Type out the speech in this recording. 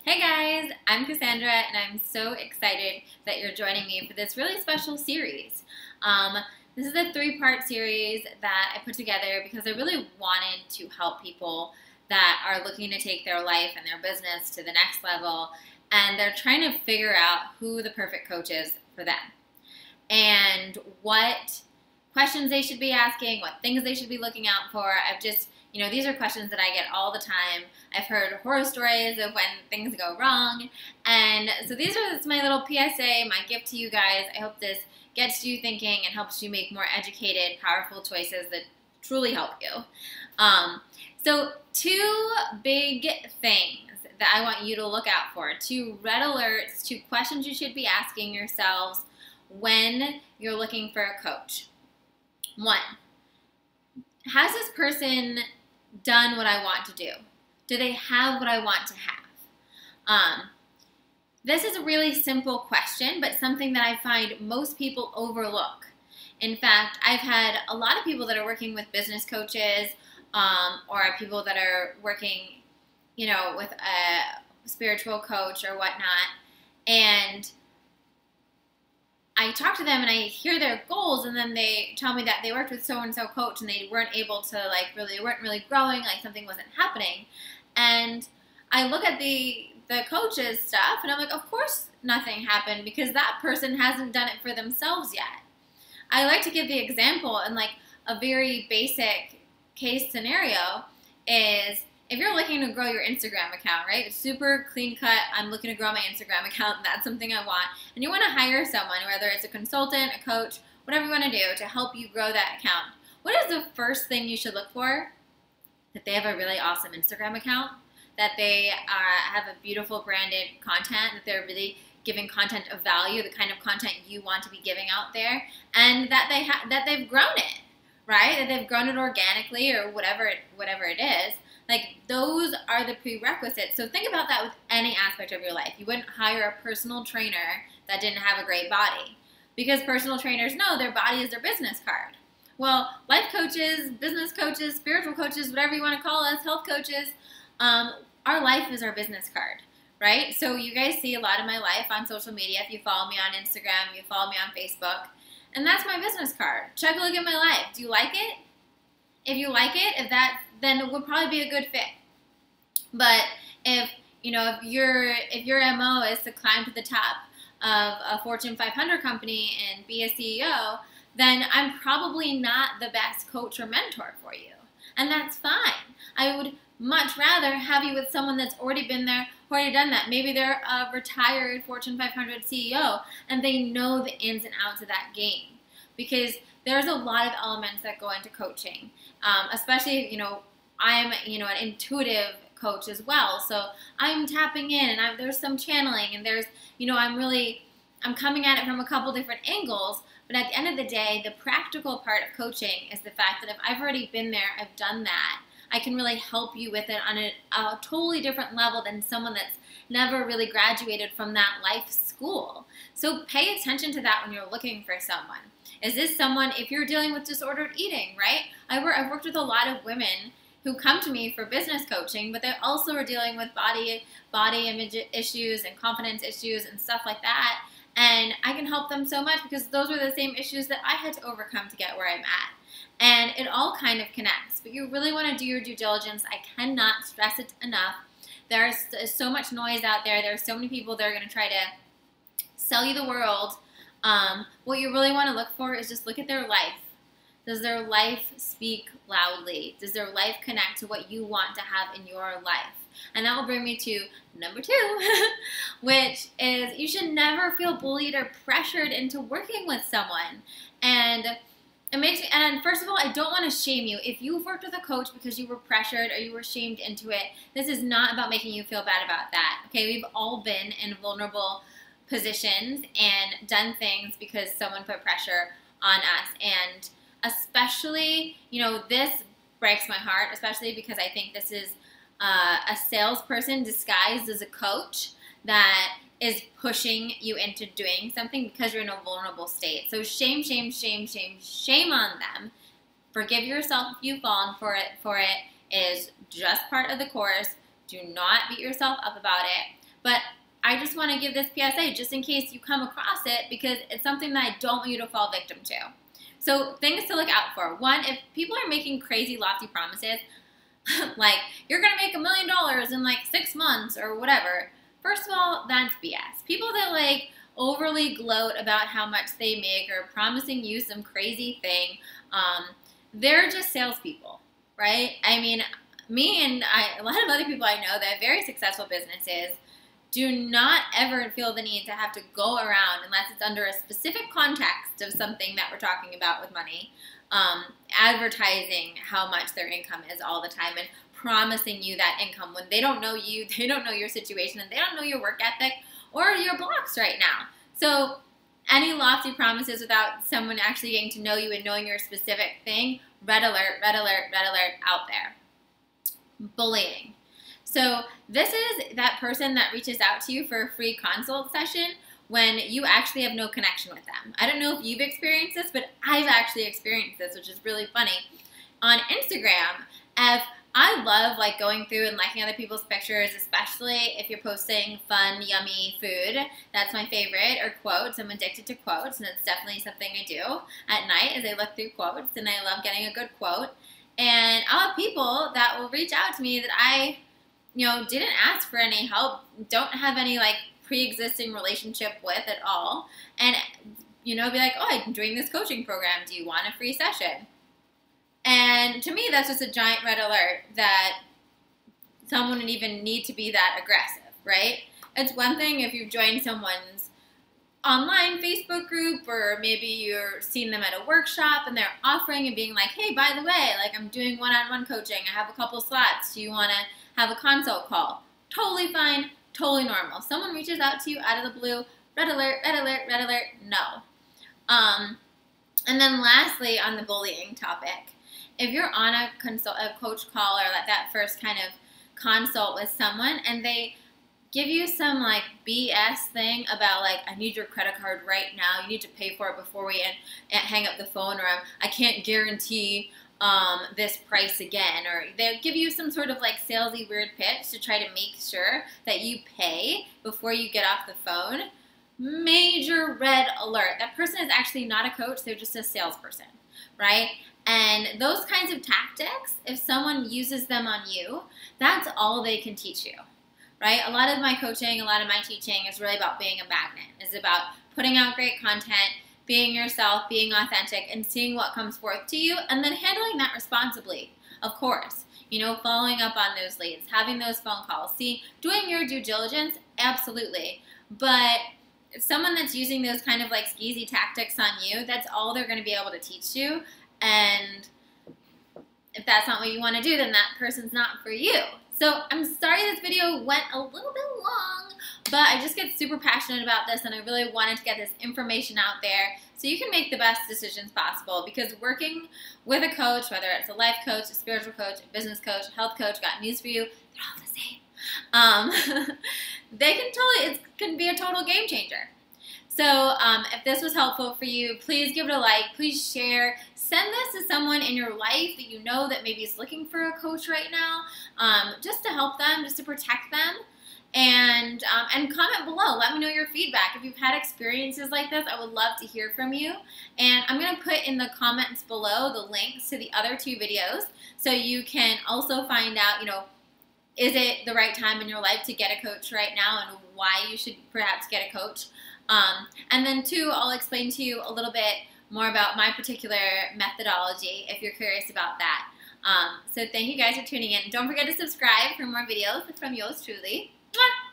Hey guys, I'm Cassandra and I'm so excited that you're joining me for this really special series. This is a three-part series that I put together because I really wanted to help people that are looking to take their life and their business to the next level, and they're trying to figure out who the perfect coach is for them and what questions they should be asking, what things they should be looking out for. These are questions that I get all the time. I've heard horror stories of when things go wrong. And so it's my little PSA, my gift to you guys. I hope this gets you thinking and helps you make more educated, powerful choices that truly help you. So two big things that I want you to look out for, two red alerts, two questions you should be asking yourselves when you're looking for a coach. One, has this person done what I want to do? Do they have what I want to have? This is a really simple question, but something that I find most people overlook. In fact, I've had a lot of people that are working with business coaches or people that are working, with a spiritual coach or whatnot, and I talk to them and I hear their goals, and then they tell me that they worked with so-and-so coach and they weren't able to weren't really growing, something wasn't happening. And I look at the coach's stuff and I'm like, of course nothing happened because that person hasn't done it for themselves yet. I like to give the example, and a very basic case scenario is if you're looking to grow your Instagram account, right? It's super clean cut. I'm looking to grow my Instagram account. That's something I want. And you want to hire someone, whether it's a consultant, a coach, whatever you want to do to help you grow that account. What is the first thing you should look for? That they have a really awesome Instagram account, that they have a beautiful branded content, that they're really giving content of value, the kind of content you want to be giving out there, and that they've grown it, right? That they've grown it organically or whatever it is. Those are the prerequisites. So think about that with any aspect of your life. You wouldn't hire a personal trainer that didn't have a great body, because personal trainers know their body is their business card. Well, life coaches, business coaches, spiritual coaches, whatever you want to call us, health coaches, our life is our business card, right? So you guys see a lot of my life on social media. If you follow me on Instagram, you follow me on Facebook, and that's my business card. Check a look at my life. Do you like it? If you like it, then it would probably be a good fit. But if your MO is to climb to the top of a Fortune 500 company and be a CEO, then I'm probably not the best coach or mentor for you. And that's fine. I would much rather have you with someone that's already been there, already done that. Maybe they're a retired Fortune 500 CEO and they know the ins and outs of that game. Because there's a lot of elements that go into coaching, especially, I'm, an intuitive coach as well. So I'm tapping in and there's some channeling, and there's, I'm coming at it from a couple different angles. But at the end of the day, the practical part of coaching is the fact that if I've already been there, I've done that, I can really help you with it on a totally different level than someone that's never really graduated from that life school. So pay attention to that when you're looking for someone. Is this someone, if you're dealing with disordered eating, right? I've worked with a lot of women who come to me for business coaching, but they also are dealing with body image issues and confidence issues and stuff like that. And I can help them so much because those were the same issues that I had to overcome to get where I'm at. And it all kind of connects, but you really want to do your due diligence. I cannot stress it enough. There's so much noise out there. There's so many people that are going to try to sell you the world. What you really want to look for is just look at their life. Does their life speak loudly? Does their life connect to what you want to have in your life? And that will bring me to number 2, which is you should never feel bullied or pressured into working with someone. And it makes me, and first of all, I don't want to shame you. If you've worked with a coach because you were pressured or you were shamed into it, this is not about making you feel bad about that. Okay, we've all been in vulnerable positions and done things because someone put pressure on us. And especially, this breaks my heart, especially because I think this is a salesperson disguised as a coach that is pushing you into doing something because you're in a vulnerable state. So shame, shame, shame, shame, shame on them. Forgive yourself if you've fallen for it. It is just part of the course. Do not beat yourself up about it. But I just want to give this PSA just in case you come across it, because it's something that I don't want you to fall victim to. So things to look out for. One, if people are making crazy lofty promises, like you're going to make $1 million in like 6 months or whatever, first of all, that's BS. People that like overly gloat about how much they make or promising you some crazy thing, they're just salespeople, right? I mean, me and a lot of other people I know that have very successful businesses do not ever feel the need to have to go around, unless it's under a specific context of something that we're talking about with money, advertising how much their income is all the time and promising you that income when they don't know you, they don't know your situation, and they don't know your work ethic or your blocks right now. So any lofty promises without someone actually getting to know you and knowing your specific thing, red alert, red alert, red alert out there. Bullying. So this is that person that reaches out to you for a free consult session when you actually have no connection with them. I don't know if you've experienced this, but I've actually experienced this, which is really funny. On Instagram, if I love like going through and liking other people's pictures, especially if you're posting fun, yummy food. That's my favorite, or quotes. I'm addicted to quotes, and it's definitely something I do at night as I look through quotes, and I love getting a good quote. And I'll have people that will reach out to me that I didn't ask for any help, don't have any like pre-existing relationship with at all, and be like, oh, I'm doing this coaching program, do you want a free session? And to me, that's just a giant red alert that someone would even need to be that aggressive, right? It's one thing if you've joined someone's online Facebook group, or maybe you're seeing them at a workshop and they're offering and being like, hey, by the way, like I'm doing one-on-one coaching, I have a couple slots, do you want to have a consult call? Totally fine, totally normal. Someone reaches out to you out of the blue, red alert, red alert, red alert, no. And then lastly, on the bullying topic, if you're on a coach call or like that first kind of consult with someone and they give you some like BS thing about like, I need your credit card right now, you need to pay for it before we hang up the phone, or I can't guarantee this price again, or they'll give you some sort of like salesy weird pitch to try to make sure that you pay before you get off the phone, major red alert. That person is actually not a coach, they're just a salesperson, right? And those kinds of tactics, if someone uses them on you, that's all they can teach you, right? A lot of my coaching, a lot of my teaching is really about being a magnet. It's about putting out great content, being yourself, being authentic, and seeing what comes forth to you, and then handling that responsibly, of course. Following up on those leads, having those phone calls, doing your due diligence, absolutely. But someone that's using those kind of like skeezy tactics on you, that's all they're going to be able to teach you. And if that's not what you want to do, then that person's not for you. So I'm sorry this video went a little bit long, but I just get super passionate about this, and I really wanted to get this information out there so you can make the best decisions possible, because working with a coach, whether it's a life coach, a spiritual coach, a business coach, a health coach, got news for you, they're all the same. It can be a total game changer. So if this was helpful for you, please give it a like, please share, send this to someone in your life that you know that maybe is looking for a coach right now, just to help them, just to protect them. And comment below. Let me know your feedback. If you've had experiences like this, I would love to hear from you. And I'm going to put in the comments below the links to the other 2 videos, so you can also find out, is it the right time in your life to get a coach right now, and why you should perhaps get a coach. And then 2, I'll explain to you a little bit more about my particular methodology if you're curious about that. So thank you guys for tuning in. Don't forget to subscribe for more videos from yours truly. Mwah!